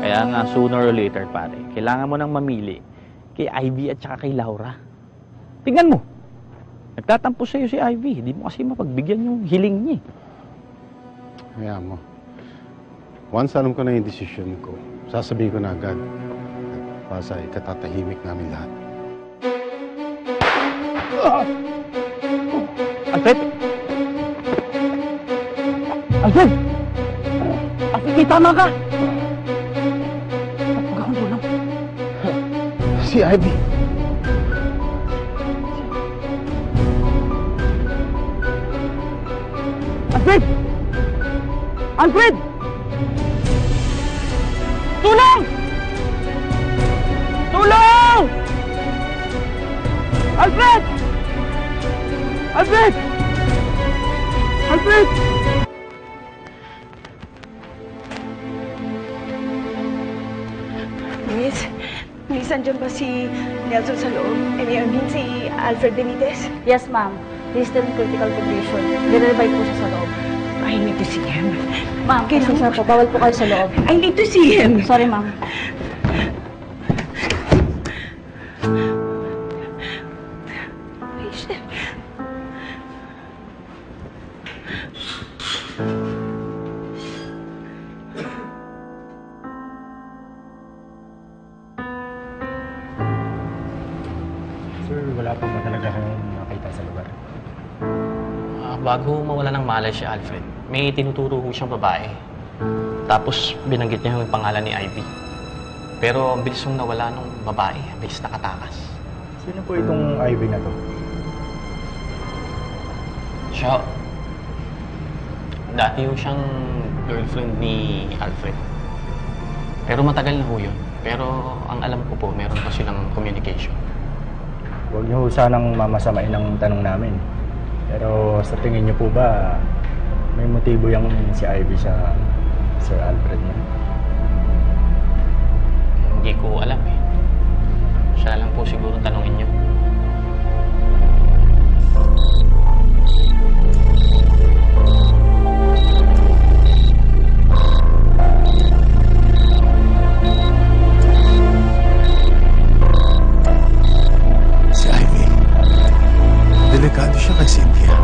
Kaya nga, sooner or later, pare, kailangan mo nang mamili kay Ivy at saka kay Laura. Tingnan mo. Nagtatampo sa'yo si Ivy. Hindi mo kasi mapagbigyan yung hiling niya. Kaya mo. Once alam ko na yung desisyon ko, sasabihin ko na agad. At pasay, katatahimik namin lahat. Alfred! Alfred! Alfred, may tama ka! Huwag akong tulong. Si Ivy! Alfred! Alfred! Tulong! Tulong! Alfred! Alfred! Alfred! Miss, andyan ba si Nelson sa loob? I mean, si Alfred Benitez? Yes, ma'am. He's still in critical condition. Nire-revive po siya sa loob. I need to see him. Ma'am, pasensya po. Bawal po kayo sa loob. I need to see him. Sorry, ma'am. Patient. Sir, wala po ba talaga kayong nakita sa lugar? Bago mawala ng malay si Alfred, may tinuturo ko siyang babae. Tapos binanggit niya yung pangalan ni Ivy. Pero ang bilis yung nawala nung babae, ang bilis nakatakas. Sino po itong Ivy na to? Siya, dati yung siyang girlfriend ni Alfred. Pero matagal na ho yun. Pero ang alam ko po, meron pa silang communication. Huwag niyo sanang mamasamain ang tanong namin. Pero sa tingin niyo po ba, may motibo yung si Ivy sa Sir Alfred niya? Hindi ko alam eh. Siya lang po siguro tanongin niyo. Si Ivy. Delikado siya kay Cynthia.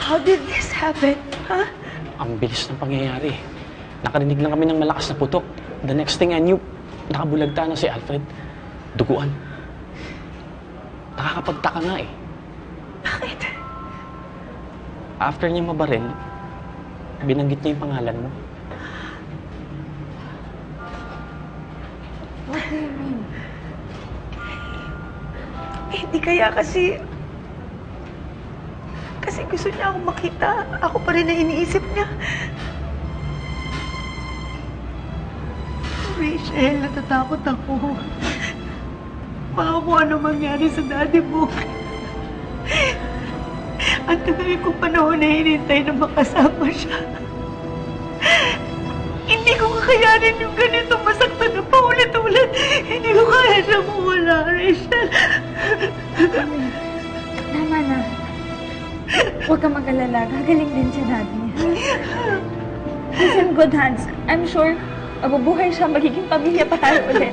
How did this happen? Huh? Ang bilis ng pangyayari. Nakarinig lang kami ng malakas na putok. The next thing I knew, nakabulagta na si Alfred. Duguan. Nakakapagtaka nga eh. Bakit? After niya mabaril, binanggit niya yung pangalan mo. What do you mean? Eh, di kaya kasi gusto niya akong makita. Ako pa rin na iniisip niya. Rachel, natatakot ako. Baka kung ano mangyari sa daddy mo. Ang tagal kong panahon na hinintay na makasama siya. Hindi ko kakayanin yung ganitong masaktan na paulit-ulit. Hindi ko kaya siya mawala, Rachel. Tama na. Huwag ka mag-alala. Gagaling din si Daddy. He's in good hands. I'm sure mabubuhay siya. Magiging pamilya pa tayo ulit.